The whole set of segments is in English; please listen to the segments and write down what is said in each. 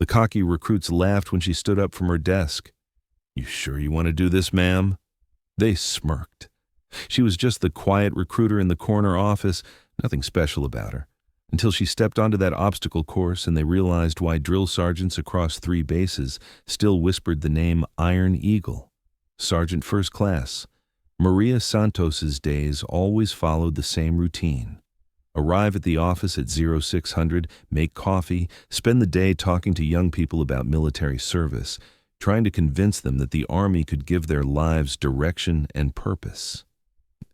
The cocky recruits laughed when she stood up from her desk. "You sure you want to do this, ma'am?" They smirked. She was just the quiet recruiter in the corner office, nothing special about her, until she stepped onto that obstacle course and they realized why drill sergeants across 3 bases still whispered the name Iron Eagle. Sergeant First Class. Maria Santos's days always followed the same routine. Arrive at the office at 0600, make coffee, spend the day talking to young people about military service, trying to convince them that the Army could give their lives direction and purpose.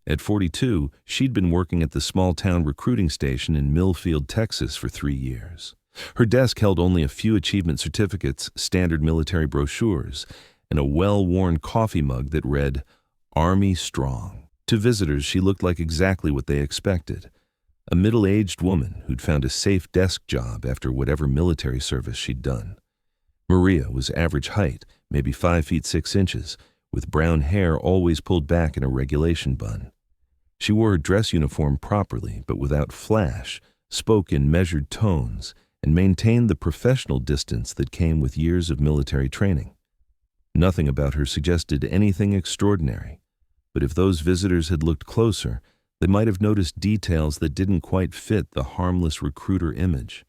At 42, she'd been working at the small-town recruiting station in Millfield, Texas for 3 years. Her desk held only a few achievement certificates, standard military brochures, and a well-worn coffee mug that read, "Army Strong." To visitors, she looked like exactly what they expected. A middle-aged woman who'd found a safe desk job after whatever military service she'd done. Maria was average height, maybe 5 feet 6 inches, with brown hair always pulled back in a regulation bun. She wore her dress uniform properly, but without flash, spoke in measured tones, and maintained the professional distance that came with years of military training. Nothing about her suggested anything extraordinary, but if those visitors had looked closer, they might have noticed details that didn't quite fit the harmless recruiter image.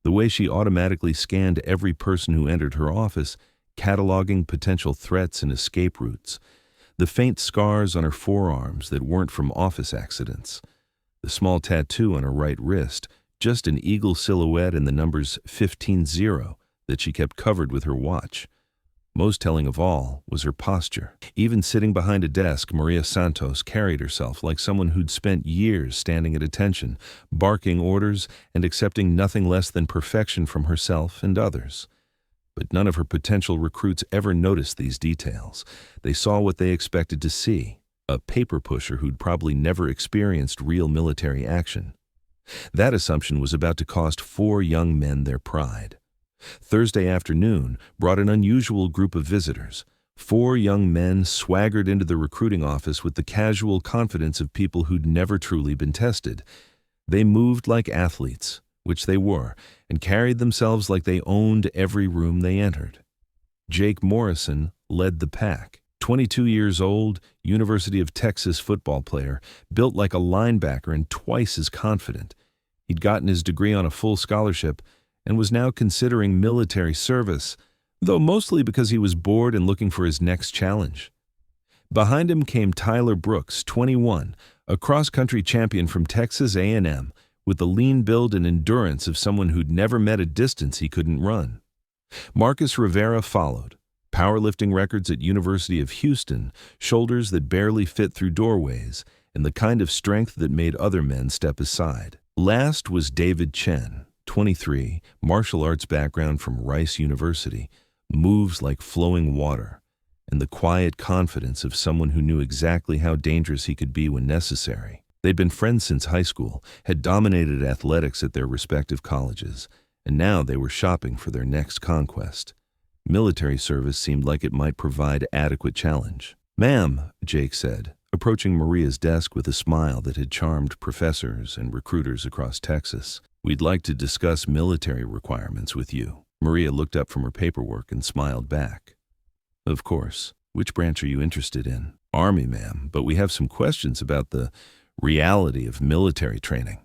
The way she automatically scanned every person who entered her office, cataloging potential threats and escape routes, the faint scars on her forearms that weren't from office accidents, the small tattoo on her right wrist, just an eagle silhouette and the numbers 15-0 that she kept covered with her watch. Most telling of all was her posture. Even sitting behind a desk, Maria Santos carried herself like someone who'd spent years standing at attention, barking orders and accepting nothing less than perfection from herself and others. But none of her potential recruits ever noticed these details. They saw what they expected to see, a paper pusher who'd probably never experienced real military action. That assumption was about to cost 4 young men their pride. Thursday afternoon brought an unusual group of visitors. 4 young men swaggered into the recruiting office with the casual confidence of people who'd never truly been tested. They moved like athletes, which they were, and carried themselves like they owned every room they entered. Jake Morrison led the pack. 22 years old, University of Texas football player, built like a linebacker and twice as confident. He'd gotten his degree on a full scholarship and was now considering military service, though mostly because he was bored and looking for his next challenge. Behind him came Tyler Brooks, 21, a cross-country champion from Texas A&M, with the lean build and endurance of someone who'd never met a distance he couldn't run. Marcus Rivera followed, powerlifting records at University of Houston, shoulders that barely fit through doorways, and the kind of strength that made other men step aside. Last was David Chen, 23, martial arts background from Rice University, moves like flowing water, and the quiet confidence of someone who knew exactly how dangerous he could be when necessary. They'd been friends since high school, had dominated athletics at their respective colleges, and now they were shopping for their next conquest. Military service seemed like it might provide adequate challenge. "Ma'am," Jake said, approaching Maria's desk with a smile that had charmed professors and recruiters across Texas. "We'd like to discuss military requirements with you." Maria looked up from her paperwork and smiled back. "Of course. Which branch are you interested in?" "Army, ma'am, but we have some questions about the reality of military training."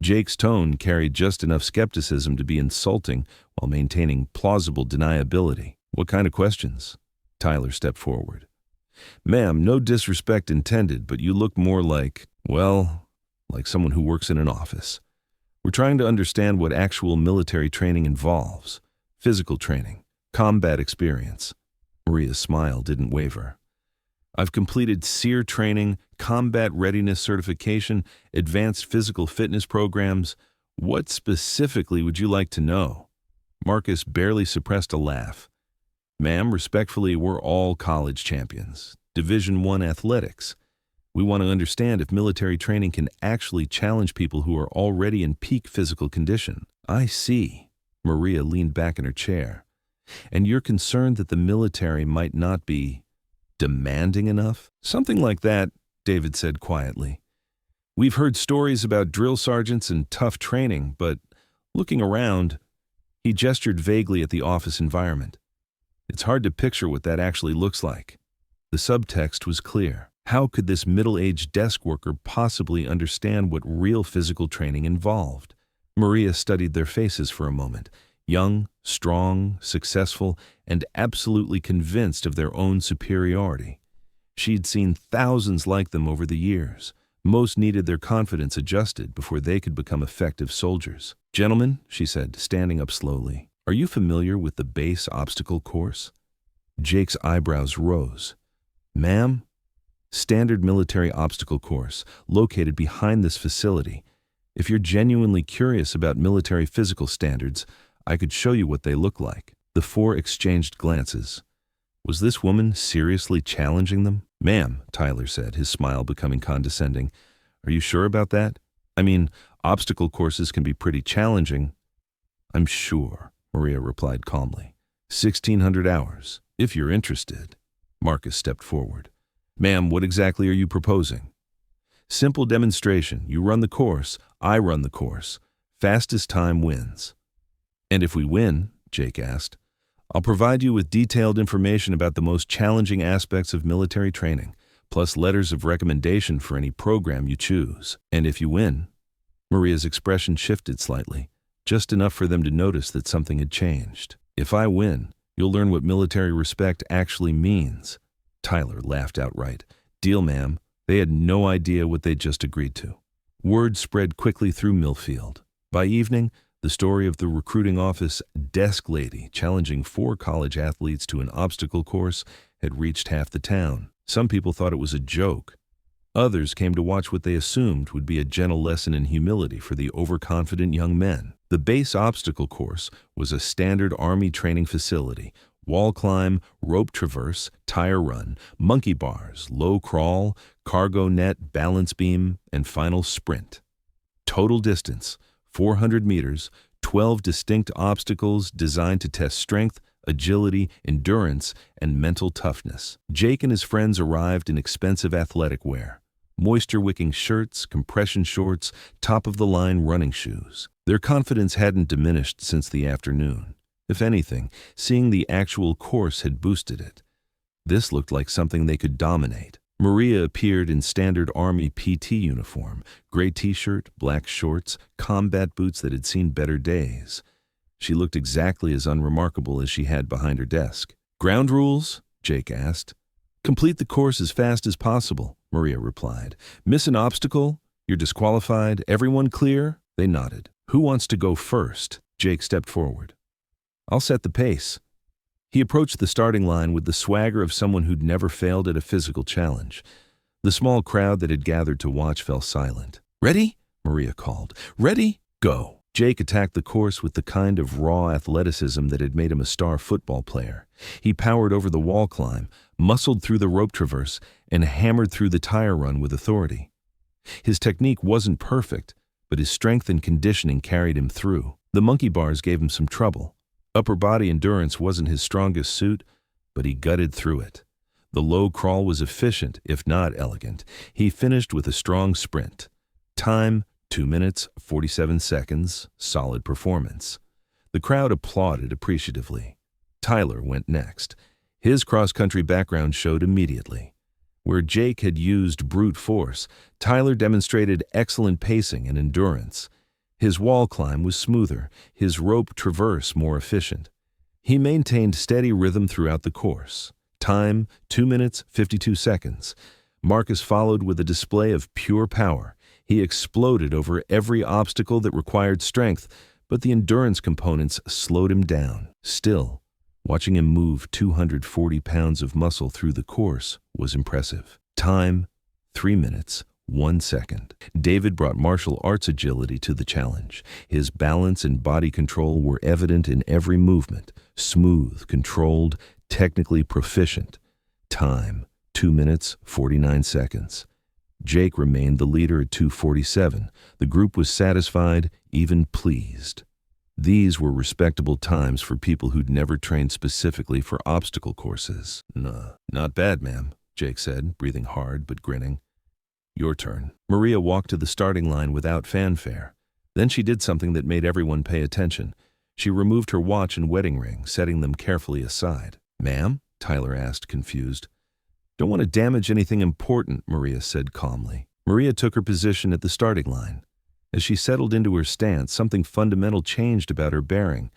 Jake's tone carried just enough skepticism to be insulting while maintaining plausible deniability. "What kind of questions?" Tyler stepped forward. "Ma'am, no disrespect intended, but you look more like, well, like someone who works in an office. We're trying to understand what actual military training involves. Physical training, combat experience." Maria's smile didn't waver. "I've completed SEER training, combat readiness certification, advanced physical fitness programs. What specifically would you like to know?" Marcus barely suppressed a laugh. "Ma'am, respectfully, we're all college champions, Division I athletics. We want to understand if military training can actually challenge people who are already in peak physical condition." "I see." Maria leaned back in her chair. "And you're concerned that the military might not be demanding enough?" "Something like that," David said quietly. "We've heard stories about drill sergeants and tough training, but looking around, He gestured vaguely at the office environment. It's hard to picture what that actually looks like. The subtext was clear. How could this middle-aged desk worker possibly understand what real physical training involved? Maria studied their faces for a moment. Young, strong, successful, and absolutely convinced of their own superiority. She'd seen thousands like them over the years. Most needed their confidence adjusted before they could become effective soldiers. "Gentlemen," she said, standing up slowly, "are you familiar with the base obstacle course?" Jake's eyebrows rose. "Ma'am?" "Standard military obstacle course, located behind this facility. If you're genuinely curious about military physical standards, I could show you what they look like." The four exchanged glances. Was this woman seriously challenging them? "Ma'am," Tyler said, his smile becoming condescending, "are you sure about that? I mean, obstacle courses can be pretty challenging." "I'm sure," Maria replied calmly. 1,600 hours, if you're interested." Marcus stepped forward. "Ma'am, what exactly are you proposing?" "Simple demonstration. You run the course, I run the course. Fastest time wins." "And if we win," Jake asked, "I'll provide you with detailed information about the most challenging aspects of military training, plus letters of recommendation for any program you choose." "And if you win?" Maria's expression shifted slightly, just enough for them to notice that something had changed. "If I win, you'll learn what military respect actually means." Tyler laughed outright. "Deal, ma'am." They had no idea what they'd just agreed to. Word spread quickly through Millfield. By evening, the story of the recruiting office desk lady challenging 4 college athletes to an obstacle course had reached half the town. Some people thought it was a joke. Others came to watch what they assumed would be a gentle lesson in humility for the overconfident young men. The base obstacle course was a standard Army training facility. Wall climb, rope traverse, tire run, monkey bars, low crawl, cargo net, balance beam, and final sprint. Total distance, 400 meters, 12 distinct obstacles designed to test strength, agility, endurance, and mental toughness. Jake and his friends arrived in expensive athletic wear. Moisture-wicking shirts, compression shorts, top-of-the-line running shoes. Their confidence hadn't diminished since the afternoon. If anything, seeing the actual course had boosted it. This looked like something they could dominate. Maria appeared in standard Army PT uniform, gray t-shirt, black shorts, combat boots that had seen better days. She looked exactly as unremarkable as she had behind her desk. "Ground rules?" Jake asked. "Complete the course as fast as possible," Maria replied. "Miss an obstacle? You're disqualified. Everyone clear?" They nodded. "Who wants to go first?" Jake stepped forward. "I'll set the pace." He approached the starting line with the swagger of someone who'd never failed at a physical challenge. The small crowd that had gathered to watch fell silent. "Ready?" Maria called. "Ready? Go." Jake attacked the course with the kind of raw athleticism that had made him a star football player. He powered over the wall climb, muscled through the rope traverse, and hammered through the tire run with authority. His technique wasn't perfect, but his strength and conditioning carried him through. The monkey bars gave him some trouble. Upper body endurance wasn't his strongest suit, but he gutted through it. The low crawl was efficient, if not elegant. He finished with a strong sprint. Time, 2 minutes, 47 seconds, solid performance. The crowd applauded appreciatively. Tyler went next. His cross-country background showed immediately. Where Jake had used brute force, Tyler demonstrated excellent pacing and endurance. His wall climb was smoother, his rope traverse more efficient. He maintained steady rhythm throughout the course. Time, 2 minutes, 52 seconds. Marcus followed with a display of pure power. He exploded over every obstacle that required strength, but the endurance components slowed him down. Still, watching him move 240 pounds of muscle through the course was impressive. Time, 3 minutes, 1 second. David brought martial arts agility to the challenge. His balance and body control were evident in every movement. Smooth, controlled, technically proficient. Time, 2 minutes, 49 seconds. Jake remained the leader at 2:47. The group was satisfied, even pleased. These were respectable times for people who'd never trained specifically for obstacle courses. "Nah, not bad, ma'am," Jake said, breathing hard but grinning. "Your turn." Maria walked to the starting line without fanfare. Then she did something that made everyone pay attention. She removed her watch and wedding ring, setting them carefully aside. "Ma'am?" Tyler asked, confused. "Don't want to damage anything important," Maria said calmly. Maria took her position at the starting line. As she settled into her stance, something fundamental changed about her bearing.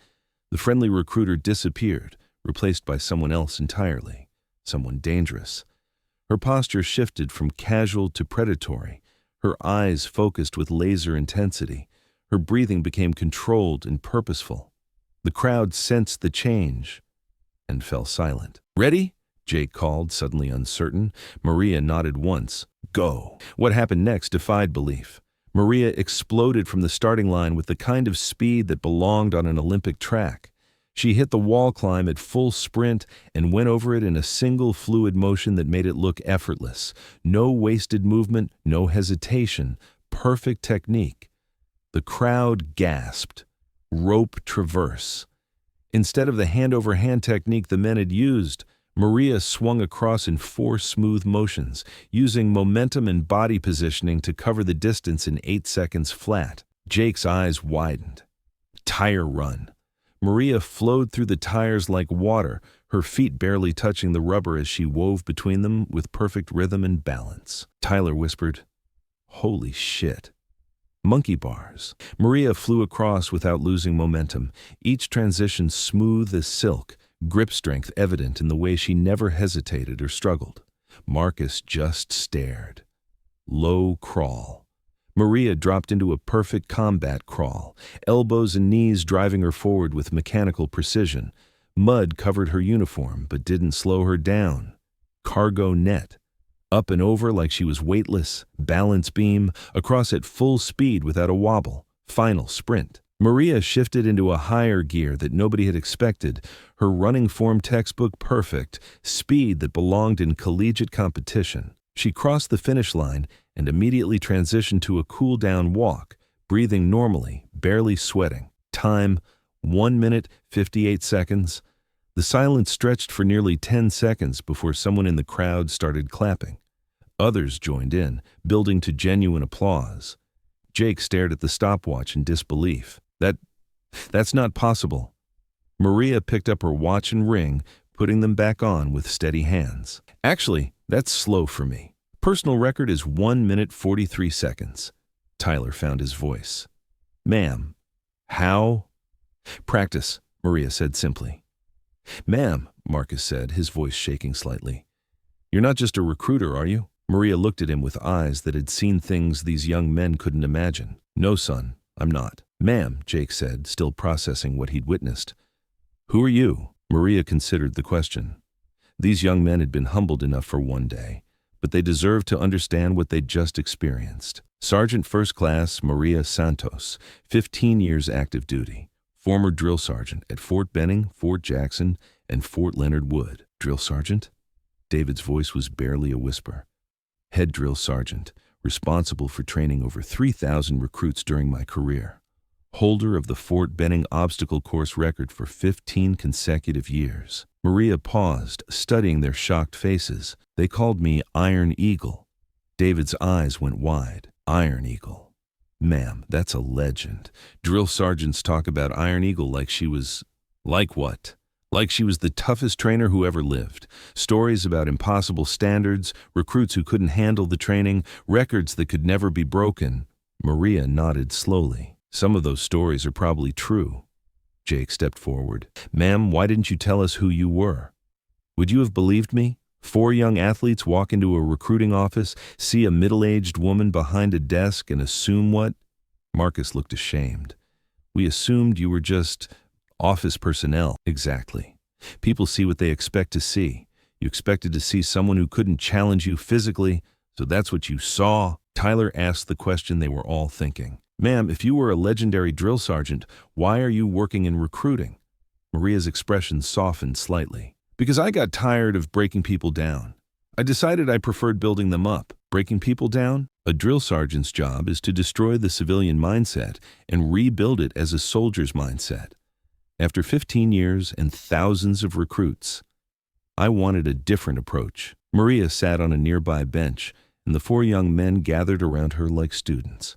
The friendly recruiter disappeared, replaced by someone else entirely, someone dangerous. Her posture shifted from casual to predatory. Her eyes focused with laser intensity. Her breathing became controlled and purposeful. The crowd sensed the change and fell silent. "Ready?" Jake called, suddenly uncertain. Maria nodded once. "Go." What happened next defied belief. Maria exploded from the starting line with the kind of speed that belonged on an Olympic track. She hit the wall climb at full sprint and went over it in a single fluid motion that made it look effortless. No wasted movement, no hesitation, perfect technique. The crowd gasped. Rope traverse. Instead of the hand-over-hand technique the men had used, Maria swung across in 4 smooth motions, using momentum and body positioning to cover the distance in 8 seconds flat. Jake's eyes widened. Tire run. Maria flowed through the tires like water, her feet barely touching the rubber as she wove between them with perfect rhythm and balance. Tyler whispered, "Holy shit." Monkey bars. Maria flew across without losing momentum, each transition smooth as silk, grip strength evident in the way she never hesitated or struggled. Marcus just stared. Low crawl. Maria dropped into a perfect combat crawl, elbows and knees driving her forward with mechanical precision. Mud covered her uniform but didn't slow her down. Cargo net. Up and over like she was weightless, balance beam, across at full speed without a wobble. Final sprint. Maria shifted into a higher gear that nobody had expected, her running form textbook perfect, speed that belonged in collegiate competition. She crossed the finish line and immediately transitioned to a cool-down walk, breathing normally, barely sweating. Time, 1 minute, 58 seconds. The silence stretched for nearly 10 seconds before someone in the crowd started clapping. Others joined in, building to genuine applause. Jake stared at the stopwatch in disbelief. That's not possible. Maria picked up her watch and ring, putting them back on with steady hands. "Actually, that's slow for me. Personal record is 1 minute 43 seconds. Tyler found his voice. "Ma'am, how?" "Practice," Maria said simply. "Ma'am," Marcus said, his voice shaking slightly. "You're not just a recruiter, are you?" Maria looked at him with eyes that had seen things these young men couldn't imagine. "No, son, I'm not." "Ma'am," Jake said, still processing what he'd witnessed. "Who are you?" Maria considered the question. These young men had been humbled enough for one day, but they deserved to understand what they'd just experienced. Sergeant First Class Maria Santos, 15 years active duty, former drill sergeant at Fort Benning, Fort Jackson, and Fort Leonard Wood. "Drill sergeant?" David's voice was barely a whisper. "Head drill sergeant, responsible for training over 3,000 recruits during my career. Holder of the Fort Benning obstacle course record for 15 consecutive years." Maria paused, studying their shocked faces. "They called me Iron Eagle." David's eyes went wide. "Iron Eagle. Ma'am, that's a legend. Drill sergeants talk about Iron Eagle like she was... Like what? Like she was the toughest trainer who ever lived. Stories about impossible standards, recruits who couldn't handle the training, records that could never be broken." Maria nodded slowly. "Some of those stories are probably true." Jake stepped forward. "Ma'am, why didn't you tell us who you were? Would you have believed me? 4 young athletes walk into a recruiting office, see a middle-aged woman behind a desk, and assume what?" Marcus looked ashamed. "We assumed you were just office personnel." "Exactly. People see what they expect to see. You expected to see someone who couldn't challenge you physically, so that's what you saw." Tyler asked the question they were all thinking. "Ma'am, if you were a legendary drill sergeant, why are you working in recruiting?" Maria's expression softened slightly. "Because I got tired of breaking people down. I decided I preferred building them up. Breaking people down? A drill sergeant's job is to destroy the civilian mindset and rebuild it as a soldier's mindset. After 15 years and thousands of recruits, I wanted a different approach." Maria sat on a nearby bench, and the 4 young men gathered around her like students.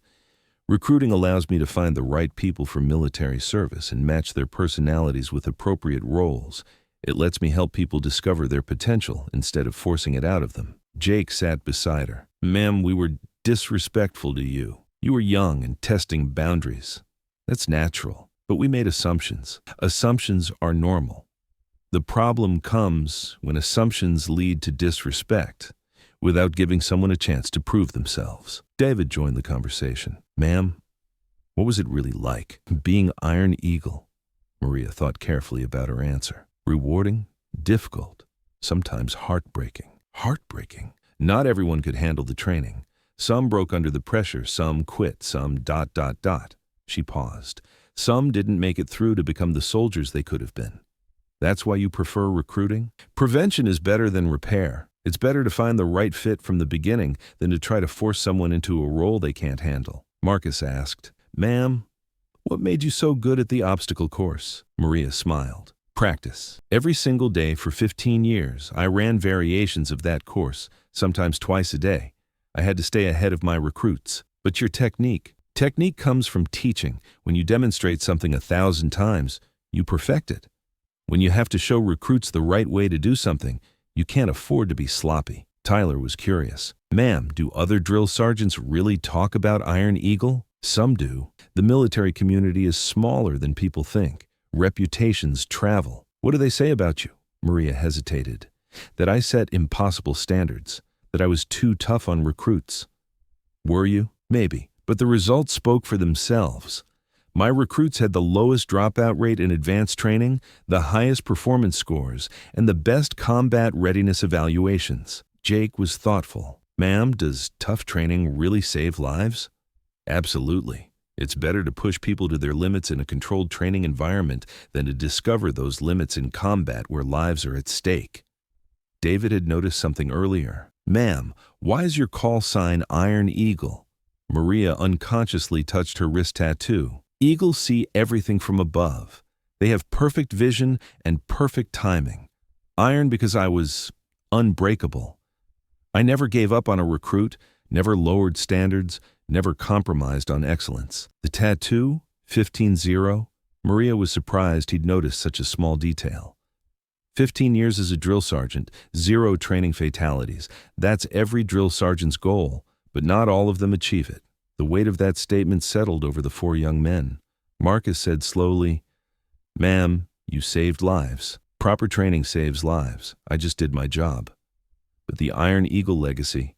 Recruiting allows me to find the right people for military service and match their personalities with appropriate roles. It lets me help people discover their potential instead of forcing it out of them. Jake sat beside her. Ma'am, we were disrespectful to you. You were young and testing boundaries. That's natural, but we made assumptions. Assumptions are normal. The problem comes when assumptions lead to disrespect without giving someone a chance to prove themselves. David joined the conversation. Ma'am, what was it really like, being Iron Eagle? Maria thought carefully about her answer. Rewarding, difficult, sometimes heartbreaking. Heartbreaking. Not everyone could handle the training. Some broke under the pressure, some quit, some ... She paused. Some didn't make it through to become the soldiers they could have been. That's why you prefer recruiting? Prevention is better than repair. It's better to find the right fit from the beginning than to try to force someone into a role they can't handle. Marcus asked, Ma'am, what made you so good at the obstacle course? Maria smiled. Practice. Every single day for 15 years, I ran variations of that course, sometimes twice a day. I had to stay ahead of my recruits. But your technique. Technique comes from teaching. When you demonstrate something 1,000 times, you perfect it. When you have to show recruits the right way to do something, you can't afford to be sloppy. Tyler was curious. Ma'am, do other drill sergeants really talk about Iron Eagle? Some do. The military community is smaller than people think. Reputations travel. What do they say about you? Maria hesitated. That I set impossible standards. That I was too tough on recruits. Were you? Maybe. But the results spoke for themselves. My recruits had the lowest dropout rate in advanced training, the highest performance scores, and the best combat readiness evaluations. Jake was thoughtful. Ma'am, does tough training really save lives? Absolutely. It's better to push people to their limits in a controlled training environment than to discover those limits in combat where lives are at stake. David had noticed something earlier. Ma'am, why is your call sign Iron Eagle? Maria unconsciously touched her wrist tattoo. Eagles see everything from above. They have perfect vision and perfect timing. Iron because I was unbreakable. I never gave up on a recruit, never lowered standards, never compromised on excellence. The tattoo, 15-0, Maria was surprised he'd noticed such a small detail. 15 years as a drill sergeant, 0 training fatalities. That's every drill sergeant's goal, but not all of them achieve it. The weight of that statement settled over the 4 young men. Marcus said slowly, Ma'am, you saved lives. Proper training saves lives. I just did my job. But the Iron Eagle legacy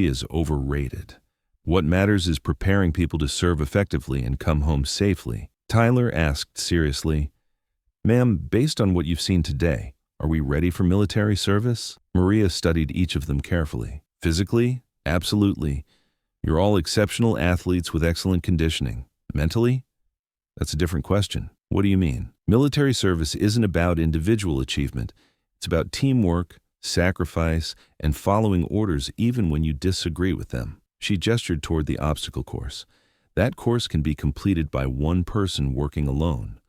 is overrated. What matters is preparing people to serve effectively and come home safely. Tyler asked seriously, Ma'am, based on what you've seen today, are we ready for military service? Maria studied each of them carefully. Physically? Absolutely. You're all exceptional athletes with excellent conditioning. Mentally? That's a different question. What do you mean? Military service isn't about individual achievement. It's about teamwork, sacrifice, and following orders even when you disagree with them. She gestured toward the obstacle course. That course can be completed by one person working alone.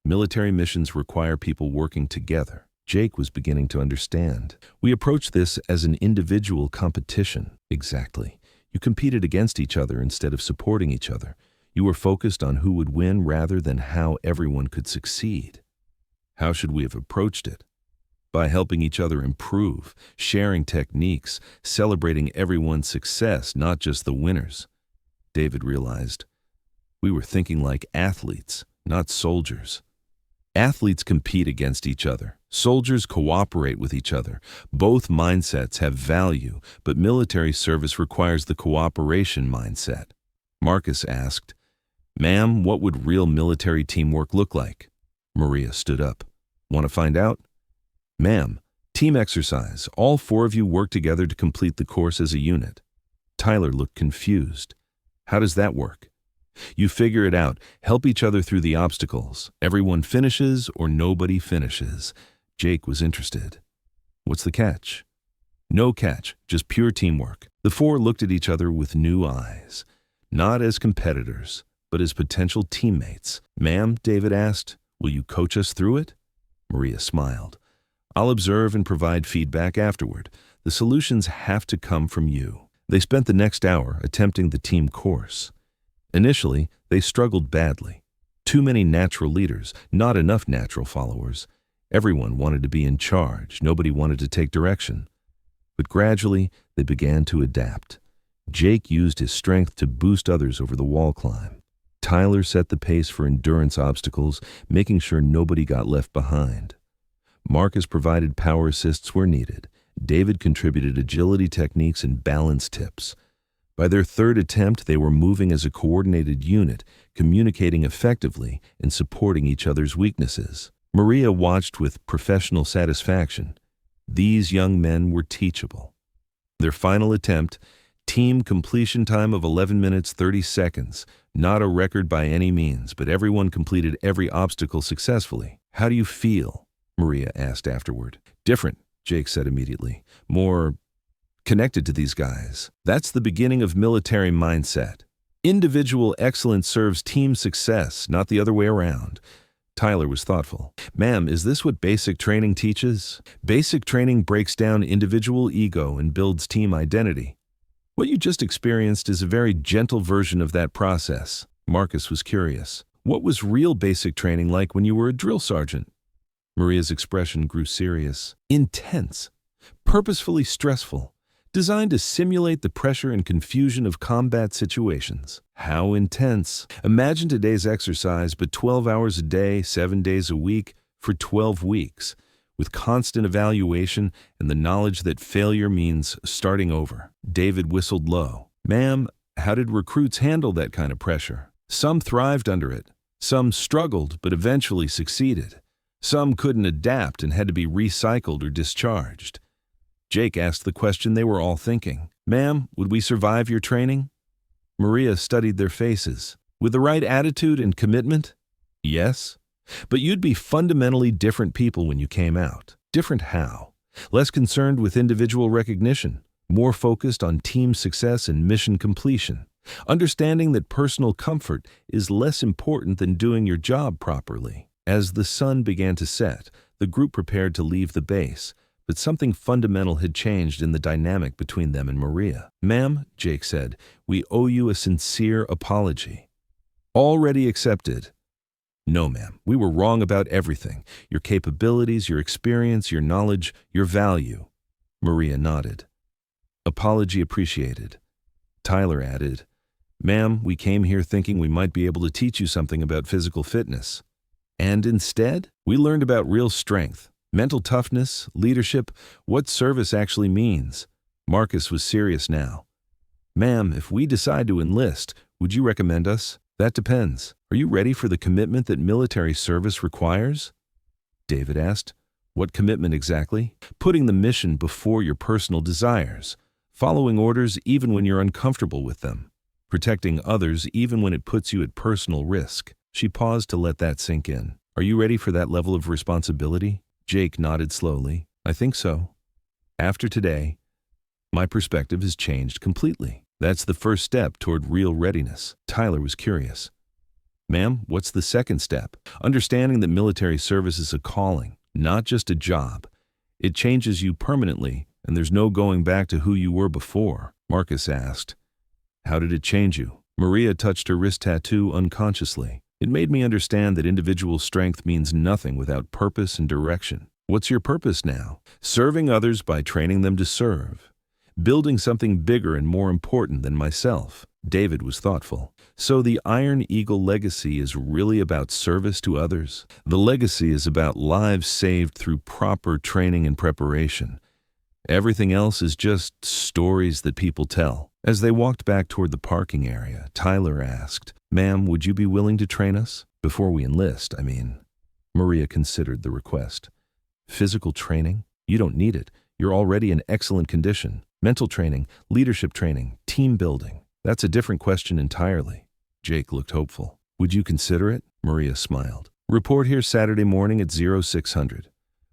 Military missions require people working together. Jake was beginning to understand. We approach this as an individual competition. Exactly. You competed against each other instead of supporting each other. You were focused on who would win rather than how everyone could succeed. How should we have approached it? By helping each other improve, sharing techniques, celebrating everyone's success, not just the winners. David realized. We were thinking like athletes, not soldiers. Athletes compete against each other. Soldiers cooperate with each other. Both mindsets have value, but military service requires the cooperation mindset. Marcus asked, Ma'am, what would real military teamwork look like? Maria stood up. Want to find out? Ma'am, team exercise. All 4 of you work together to complete the course as a unit. Tyler looked confused. How does that work? You figure it out. Help each other through the obstacles. Everyone finishes or nobody finishes. Jake was interested. What's the catch? No catch, just pure teamwork. The 4 looked at each other with new eyes. Not as competitors, but as potential teammates. Ma'am, David asked, will you coach us through it? Maria smiled. I'll observe and provide feedback afterward. The solutions have to come from you. They spent the next hour attempting the team course. Initially, they struggled badly. Too many natural leaders, not enough natural followers. Everyone wanted to be in charge. Nobody wanted to take direction. But gradually, they began to adapt. Jake used his strength to boost others over the wall climb. Tyler set the pace for endurance obstacles, making sure nobody got left behind. Marcus provided power assists where needed. David contributed agility techniques and balance tips. By their third attempt, they were moving as a coordinated unit, communicating effectively and supporting each other's weaknesses. Maria watched with professional satisfaction. These young men were teachable. Their final attempt, team completion time of 11 minutes 30 seconds. Not a record by any means, but everyone completed every obstacle successfully. "How do you feel?" Maria asked afterward. "Different," Jake said immediately. "More connected to these guys." That's the beginning of military mindset. Individual excellence serves team success, not the other way around. Tyler was thoughtful. "Ma'am, is this what basic training teaches?" "Basic training breaks down individual ego and builds team identity. What you just experienced is a very gentle version of that process." Marcus was curious. "What was real basic training like when you were a drill sergeant?" Maria's expression grew serious. "Intense, purposefully stressful, designed to simulate the pressure and confusion of combat situations." "How intense?" "Imagine today's exercise, but 12 hours a day, 7 days a week, for 12 weeks, with constant evaluation and the knowledge that failure means starting over." David whistled low. "Ma'am, how did recruits handle that kind of pressure?" "Some thrived under it. Some struggled but eventually succeeded. Some couldn't adapt and had to be recycled or discharged." Jake asked the question they were all thinking. "Ma'am, would we survive your training?" Maria studied their faces. "With the right attitude and commitment? Yes. But you'd be fundamentally different people when you came out." "Different how?" "Less concerned with individual recognition, more focused on team success and mission completion. Understanding that personal comfort is less important than doing your job properly." As the sun began to set, the group prepared to leave the base, but something fundamental had changed in the dynamic between them and Maria. "Ma'am," Jake said, "we owe you a sincere apology." "Already accepted." "No, ma'am, we were wrong about everything. Your capabilities, your experience, your knowledge, your value." Maria nodded. "Apology appreciated." Tyler added, "Ma'am, we came here thinking we might be able to teach you something about physical fitness. And instead, we learned about real strength, mental toughness, leadership, what service actually means." Marcus was serious now. "Ma'am, if we decide to enlist, would you recommend us?" "That depends. Are you ready for the commitment that military service requires?" David asked. "What commitment exactly?" "Putting the mission before your personal desires. Following orders even when you're uncomfortable with them. Protecting others even when it puts you at personal risk." She paused to let that sink in. "Are you ready for that level of responsibility?" Jake nodded slowly. "I think so. After today, my perspective has changed completely. That's the first step toward real readiness." Tyler was curious. "Ma'am, what's the second step?" "Understanding that military service is a calling, not just a job. It changes you permanently, and there's no going back to who you were before." Marcus asked, "How did it change you?" Maria touched her wrist tattoo unconsciously. "It made me understand that individual strength means nothing without purpose and direction." "What's your purpose now?" "Serving others by training them to serve. Building something bigger and more important than myself." David was thoughtful. "So the Iron Eagle legacy is really about service to others?" "The legacy is about lives saved through proper training and preparation. Everything else is just stories that people tell." As they walked back toward the parking area, Tyler asked, "Ma'am, would you be willing to train us? Before we enlist, I mean." Maria considered the request. "Physical training? You don't need it. You're already in excellent condition. Mental training, leadership training, team building. That's a different question entirely." Jake looked hopeful. "Would you consider it?" Maria smiled. "Report here Saturday morning at 0600.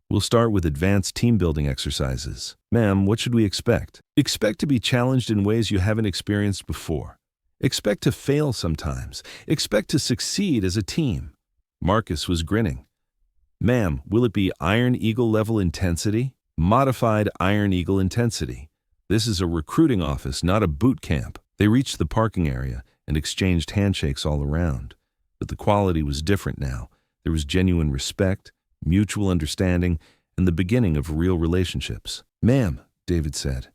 We'll start with advanced team-building exercises." "Ma'am, what should we expect?" "Expect to be challenged in ways you haven't experienced before. Expect to fail sometimes. Expect to succeed as a team." Marcus was grinning. "Ma'am, will it be Iron Eagle level intensity?" "Modified Iron Eagle intensity. This is a recruiting office, not a boot camp." They reached the parking area, and exchanged handshakes all around. But the quality was different now. There was genuine respect, mutual understanding, and the beginning of real relationships. "Ma'am," David said,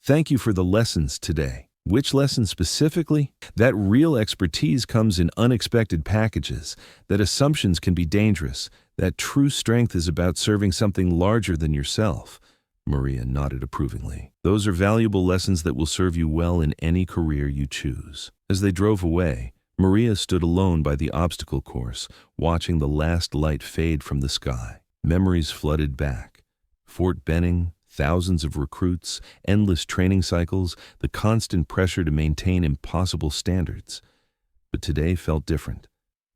"thank you for the lessons today." Which lesson specifically? That real expertise comes in unexpected packages, that assumptions can be dangerous, that true strength is about serving something larger than yourself. Maria nodded approvingly. Those are valuable lessons that will serve you well in any career you choose. As they drove away, Maria stood alone by the obstacle course, watching the last light fade from the sky. Memories flooded back. Fort Benning, thousands of recruits, endless training cycles, the constant pressure to maintain impossible standards. But today felt different.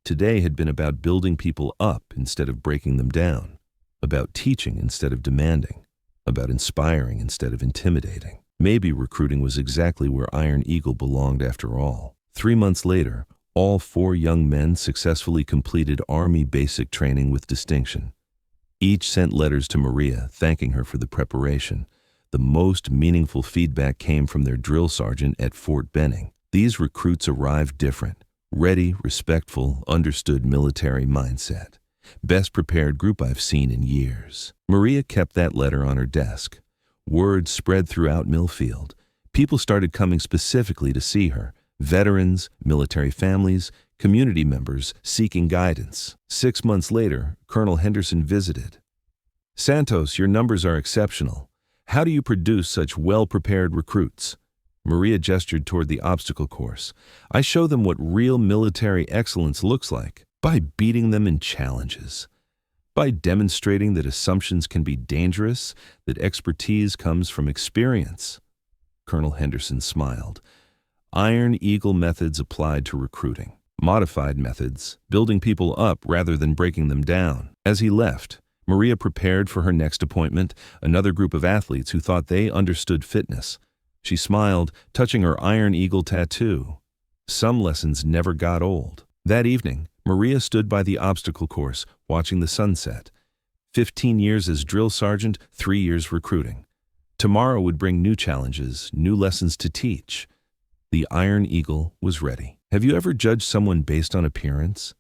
Today had been about building people up instead of breaking them down, about teaching instead of demanding, about inspiring instead of intimidating. Maybe recruiting was exactly where Iron Eagle belonged after all. 3 months later, all 4 young men successfully completed Army basic training with distinction. Each sent letters to Maria thanking her for the preparation. The most meaningful feedback came from their drill sergeant at Fort Benning. These recruits arrived different, ready, respectful, understood military mindset. Best prepared group I've seen in years. Maria kept that letter on her desk. Word spread throughout Millfield. People started coming specifically to see her. Veterans, military families, community members seeking guidance. 6 months later, Colonel Henderson visited. "Santos, your numbers are exceptional. How do you produce such well-prepared recruits?" Maria gestured toward the obstacle course. "I show them what real military excellence looks like, by beating them in challenges, by demonstrating that assumptions can be dangerous, that expertise comes from experience." Colonel Henderson smiled. Iron Eagle methods applied to recruiting. Modified methods, building people up rather than breaking them down. As he left, Maria prepared for her next appointment, another group of athletes who thought they understood fitness. She smiled, touching her Iron Eagle tattoo. Some lessons never got old. That evening, Maria stood by the obstacle course, watching the sunset. 15 years as drill sergeant, 3 years recruiting. Tomorrow would bring new challenges, new lessons to teach. The Iron Eagle was ready. Have you ever judged someone based on appearance?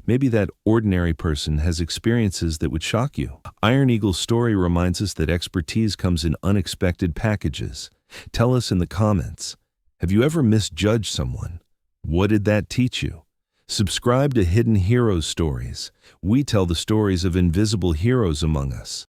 Maybe that ordinary person has experiences that would shock you. Iron Eagle's story reminds us that expertise comes in unexpected packages. Tell us in the comments, have you ever misjudged someone? What did that teach you? Subscribe to Hidden Heroes Stories. We tell the stories of invisible heroes among us.